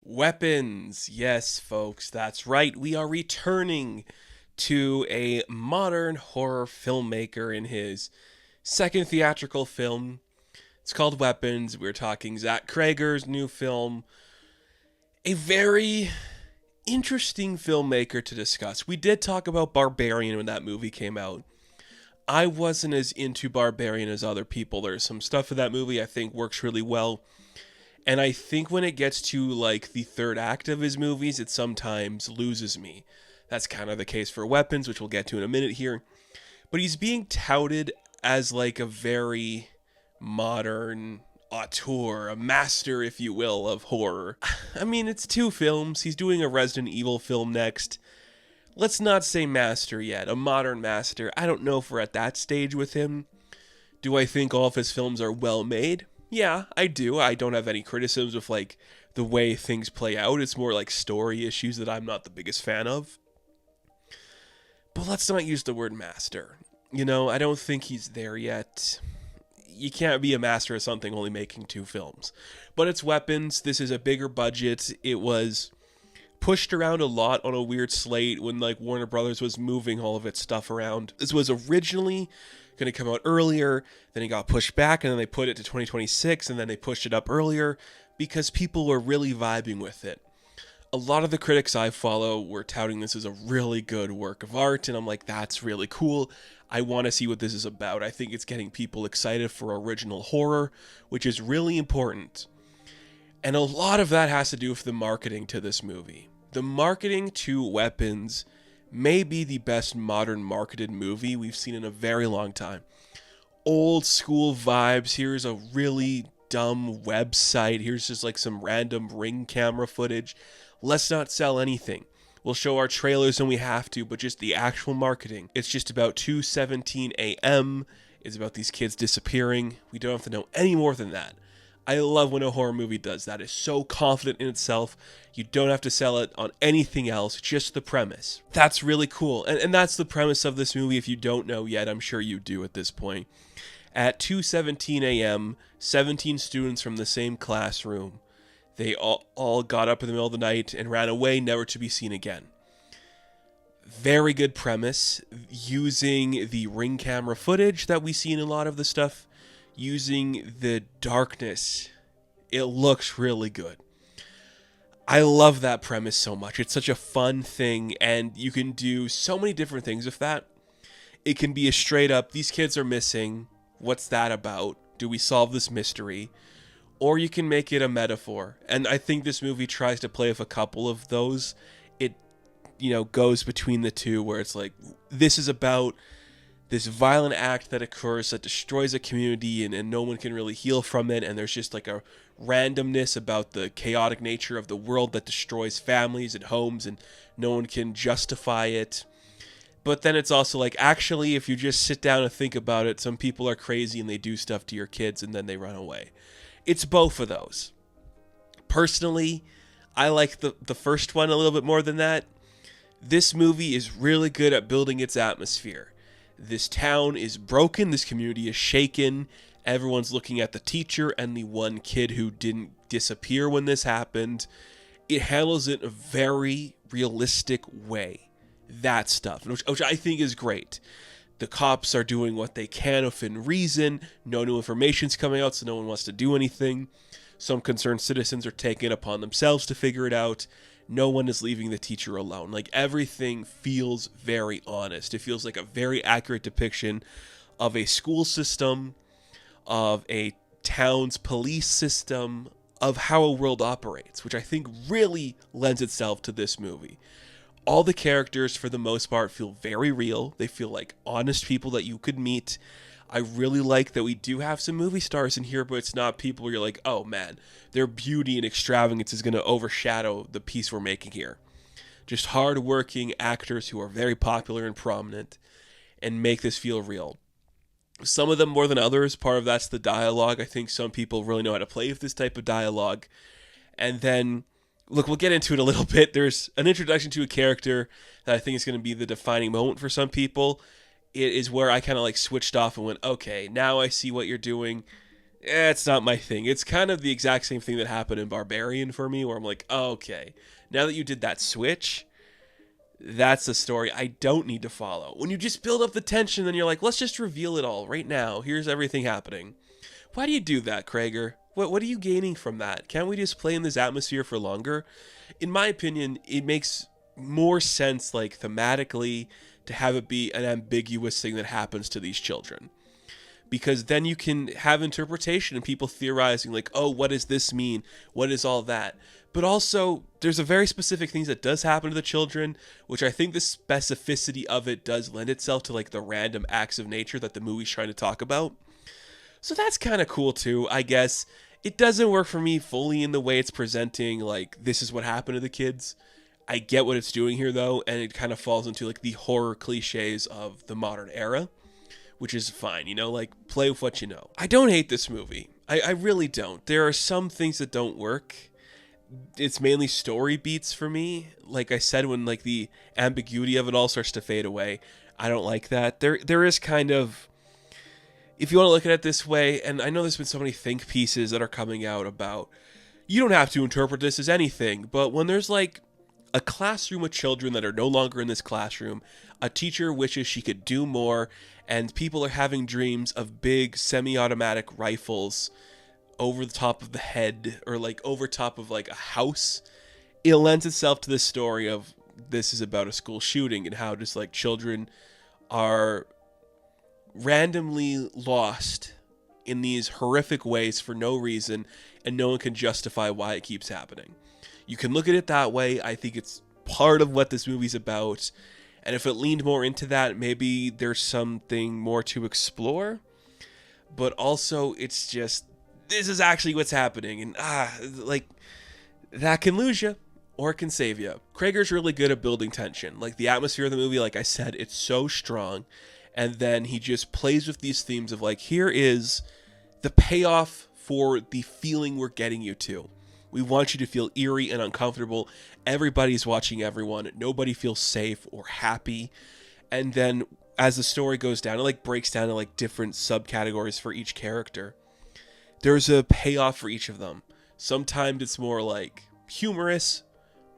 Weapons. Yes, folks, that's right. We are returning to a modern horror filmmaker in his second theatrical film. It's called Weapons. We're talking Zach Cregger's new film. A very interesting filmmaker to discuss. We did talk about Barbarian when that movie came out. I wasn't as into Barbarian as other people. There's some stuff in that movie I think works really well. And I think when it gets to like the third act of his movies, it sometimes loses me. That's kind of the case for Weapons, which we'll get to in a minute here. But he's being touted as like a very modern auteur, a master, if you will, of horror. I mean, it's two films. He's doing a Resident Evil film next. Let's not say master yet, a modern master. I don't know if we're at that stage with him. Do I think all of his films are well made? Yeah, I do. I don't have any criticisms of like the way things play out. It's more like story issues that I'm not the biggest fan of. But let's not use the word master. I don't think he's there yet. You can't be a master of something only making two films. But it's Weapons. This is a bigger budget. It was pushed around a lot on a weird slate when like Warner Brothers was moving all of its stuff around. This was originally going to come out earlier, then it got pushed back, and then they put it to 2026, and then they pushed it up earlier because people were really vibing with it. A lot of the critics I follow were touting this as a really good work of art, and I'm like, that's really cool. I want to see what this is about. I think it's getting people excited for original horror, which is really important. And a lot of that has to do with the marketing to this movie. The marketing to Weapons may be the best modern marketed movie we've seen in a very long time. Old school vibes. Here's a really dumb website. Here's just like some random ring camera footage. Let's not sell anything. We'll show our trailers when we have to, but just the actual marketing. It's just about 2:17 a.m. It's about these kids disappearing. We don't have to know any more than that. I love when a horror movie does that. It's so confident in itself. You don't have to sell it on anything else, just the premise. That's really cool. And that's the premise of this movie. If you don't know yet, I'm sure you do at this point. At 2:17 a.m., 17 students from the same classroom, they all got up in the middle of the night and ran away, never to be seen again. Very good premise, using the ring camera footage that we see in a lot of the stuff, using the darkness. It looks really good. I love that premise so much. It's such a fun thing, and you can do so many different things with that. It can be a straight up, these kids are missing. What's that about? Do we solve this mystery? Or you can make it a metaphor. And I think this movie tries to play with a couple of those. It, goes between the two where it's like, this is about this violent act that occurs that destroys a community and no one can really heal from it. And there's just like a randomness about the chaotic nature of the world that destroys families and homes and no one can justify it. But then it's also like, actually, if you just sit down and think about it, some people are crazy and they do stuff to your kids and then they run away. It's both of those. Personally, I like the first one a little bit more than that. This movie is really good at building its atmosphere. This town is broken, this community is shaken, everyone's looking at the teacher and the one kid who didn't disappear when this happened. It handles it in a very realistic way. That stuff, which I think is great. The cops are doing what they can within reason. No new information's coming out, so no one wants to do anything. Some concerned citizens are taking it upon themselves to figure it out. No one is leaving the teacher alone. Like, everything feels very honest. It feels like a very accurate depiction of a school system, of a town's police system, of how a world operates, which I think really lends itself to this movie. All the characters, for the most part, feel very real. They feel like honest people that you could meet. I really like that we do have some movie stars in here, but it's not people where you're like, oh man, their beauty and extravagance is going to overshadow the piece we're making here. Just hard-working actors who are very popular and prominent and make this feel real. Some of them more than others. Part of that's the dialogue. I think some people really know how to play with this type of dialogue. And then, look, we'll get into it a little bit. There's an introduction to a character that I think is going to be the defining moment for some people. It is where I kind of like switched off and went, okay, now I see what you're doing. it's not my thing. It's kind of the exact same thing that happened in Barbarian for me, where I'm like, oh, okay, now that you did that switch, that's a story I don't need to follow. When you just build up the tension, then you're like, let's just reveal it all right now. Here's everything happening. Why do you do that, Krager? What are you gaining from that? Can't we just play in this atmosphere for longer? In my opinion, it makes more sense, like, thematically, to have it be an ambiguous thing that happens to these children. Because then you can have interpretation and people theorizing, like, oh, what does this mean? What is all that? But also, there's a very specific things that does happen to the children, which I think the specificity of it does lend itself to, like, the random acts of nature that the movie's trying to talk about. So that's kind of cool too, I guess. It doesn't work for me fully in the way it's presenting, like, this is what happened to the kids. I get what it's doing here, though, and it kind of falls into, like, the horror cliches of the modern era, which is fine, like, play with what you know. I don't hate this movie. I really don't. There are some things that don't work. It's mainly story beats for me. Like I said, when, like, the ambiguity of it all starts to fade away, I don't like that. There is kind of, if you want to look at it this way, and I know there's been so many think pieces that are coming out about, you don't have to interpret this as anything, but when there's, like, a classroom of children that are no longer in this classroom, a teacher wishes she could do more, and people are having dreams of big semi-automatic rifles over the top of the head, or, like, over top of, like, a house, it lends itself to this story of, this is about a school shooting, and how just, like, children are randomly lost in these horrific ways for no reason, and no one can justify why it keeps happening. You can look at it that way. I think it's part of what this movie's about, and if it leaned more into that, maybe there's something more to explore. But also, it's just, this is actually what's happening, and like, that can lose you, or it can save you. Krager's really good at building tension. Like, the atmosphere of the movie, like I said, it's so strong. And then he just plays with these themes of, like, here is the payoff for the feeling we're getting you to. We want you to feel eerie and uncomfortable. Everybody's watching everyone. Nobody feels safe or happy. And then as the story goes down, it, like, breaks down to, like, different subcategories for each character. There's a payoff for each of them. Sometimes it's more, like, humorous,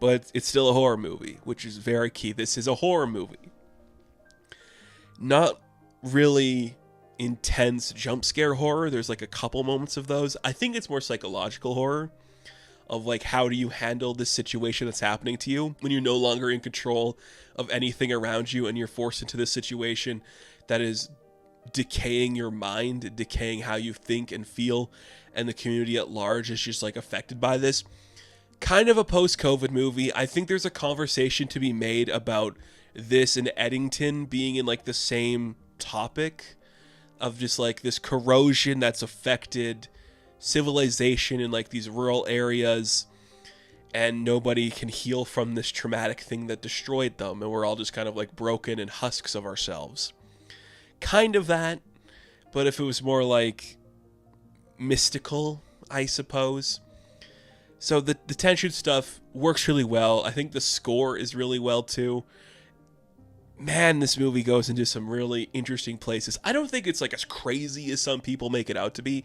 but it's still a horror movie, which is very key. This is a horror movie. Not really intense jump scare horror. There's, like, a couple moments of those. I think it's more psychological horror of, like, how do you handle this situation that's happening to you when you're no longer in control of anything around you and you're forced into this situation that is decaying your mind, decaying how you think and feel, and the community at large is just, like, affected by this. Kind of a post-COVID movie. I think there's a conversation to be made about this and Eddington being in, like, the same topic of just, like, this corrosion that's affected civilization in, like, these rural areas, and nobody can heal from this traumatic thing that destroyed them, and we're all just kind of, like, broken and husks of ourselves. Kind of that, but if it was more, like, mystical, I suppose. So the tension stuff works really well. I think the score is really well too. Man, this movie goes into some really interesting places. I don't think it's, like, as crazy as some people make it out to be.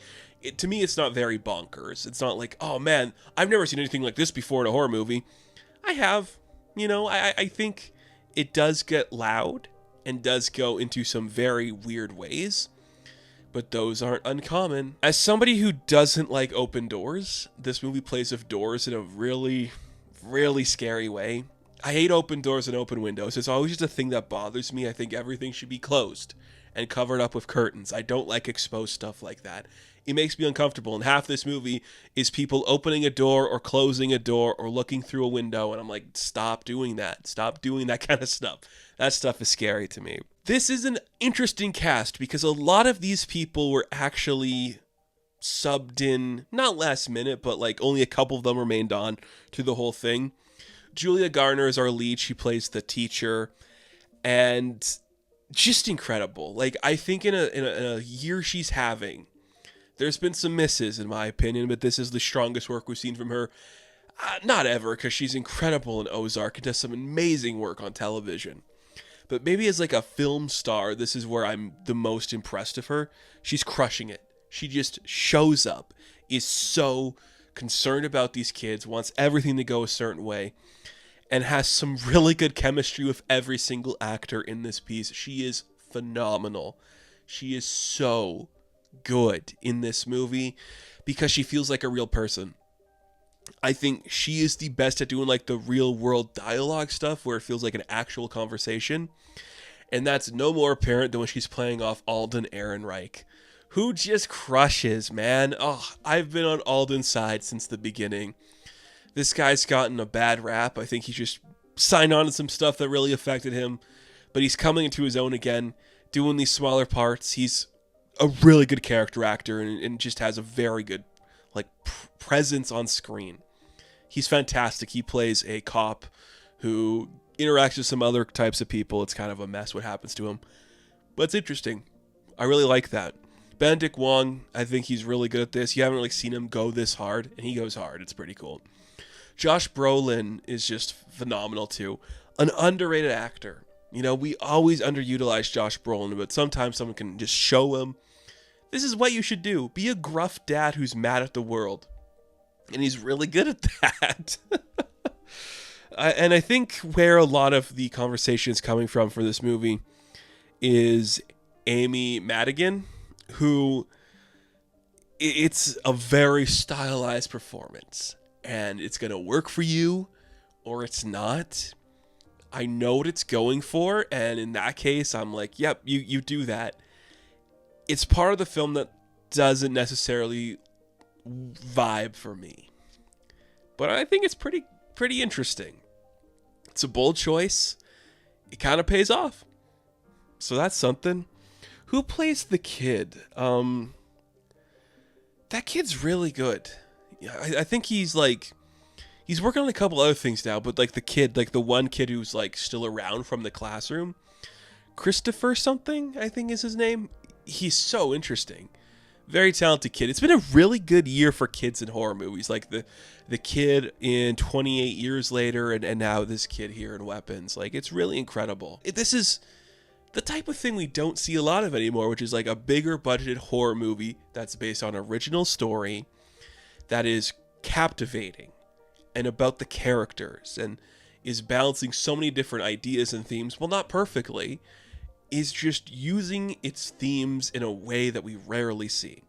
To me, it's not very bonkers. It's not like, oh man, I've never seen anything like this before in a horror movie. I have. I think it does get loud and does go into some very weird ways, but those aren't uncommon. As somebody who doesn't like open doors, this movie plays with doors in a really, really scary way. I hate open doors and open windows. It's always just a thing that bothers me. I think everything should be closed and covered up with curtains. I don't like exposed stuff like that. It makes me uncomfortable, and half this movie is people opening a door or closing a door or looking through a window, and I'm like, stop doing that. Stop doing that kind of stuff. That stuff is scary to me. This is an interesting cast because a lot of these people were actually subbed in, not last minute, but, like, only a couple of them remained on through the whole thing. Julia Garner is our lead. She plays the teacher, and just incredible. Like, I think in a year she's having, there's been some misses in my opinion, but this is the strongest work we've seen from her. Not ever, because she's incredible in Ozark and does some amazing work on television. But maybe as, like, a film star, this is where I'm the most impressed of her. She's crushing it. She just shows up, is so concerned about these kids, wants everything to go a certain way, and has some really good chemistry with every single actor in this piece. She is phenomenal. She is so good in this movie because she feels like a real person. I think she is the best at doing like the real world dialogue stuff where it feels like an actual conversation. And that's no more apparent than when she's playing off Alden Ehrenreich, who just crushes, man. Oh, I've been on Alden's side since the beginning. This guy's gotten a bad rap. I think he just signed on to some stuff that really affected him. But he's coming into his own again, doing these smaller parts. He's a really good character actor and just has a very good like presence on screen. He's fantastic. He plays a cop who interacts with some other types of people. It's kind of a mess what happens to him. But it's interesting. I really like that. Benedict Wong, I think he's really good at this. You haven't really seen him go this hard, and he goes hard. It's pretty cool. Josh Brolin is just phenomenal too. An underrated actor. You know, we always underutilize Josh Brolin, but sometimes someone can just show him, this is what you should do. Be a gruff dad who's mad at the world. And he's really good at that. And I think where a lot of the conversation is coming from for this movie is Amy Madigan, who, it's a very stylized performance. And it's going to work for you or it's not. I know what it's going for. And in that case, I'm like, yep, you do that. It's part of the film that doesn't necessarily vibe for me. But I think it's pretty interesting. It's a bold choice. It kind of pays off. So that's something. Who plays the kid? That kid's really good. I think he's working on a couple other things now, but like the kid, like the one kid who's like still around from the classroom, Christopher something, I think is his name. He's so interesting. Very talented kid. It's been a really good year for kids in horror movies. Like the kid in 28 Years Later and now this kid here in Weapons. Like, it's really incredible. This is the type of thing we don't see a lot of anymore, which is like a bigger budgeted horror movie that's based on an original story that is captivating and about the characters and is balancing so many different ideas and themes. Well, not perfectly. Is just using its themes in a way that we rarely see.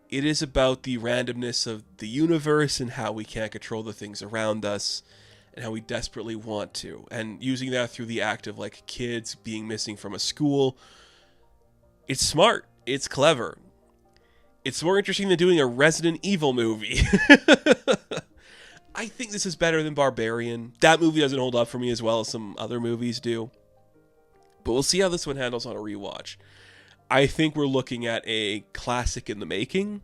It is about the randomness of the universe and how we can't control the things around us and how we desperately want to. And using that through the act of like kids being missing from a school. It's smart. It's clever. It's more interesting than doing a Resident Evil movie. I think this is better than Barbarian. That movie doesn't hold up for me as well as some other movies do. But we'll see how this one handles on a rewatch. I think we're looking at a classic in the making.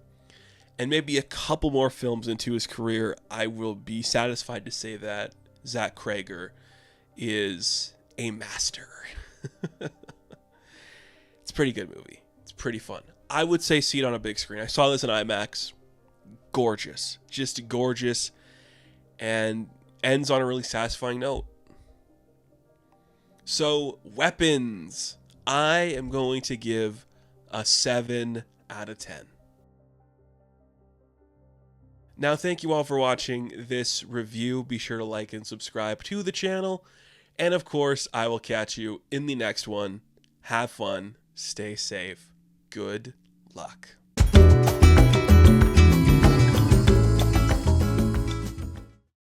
And maybe a couple more films into his career, I will be satisfied to say that Zach Cregger is a master. It's a pretty good movie. It's pretty fun. I would say see it on a big screen. I saw this in IMAX. Gorgeous. Just gorgeous. And ends on a really satisfying note. So, Weapons. I am going to give a 7 out of 10. Now, thank you all for watching this review. Be sure to like and subscribe to the channel. And of course, I will catch you in the next one. Have fun. Stay safe. Good luck.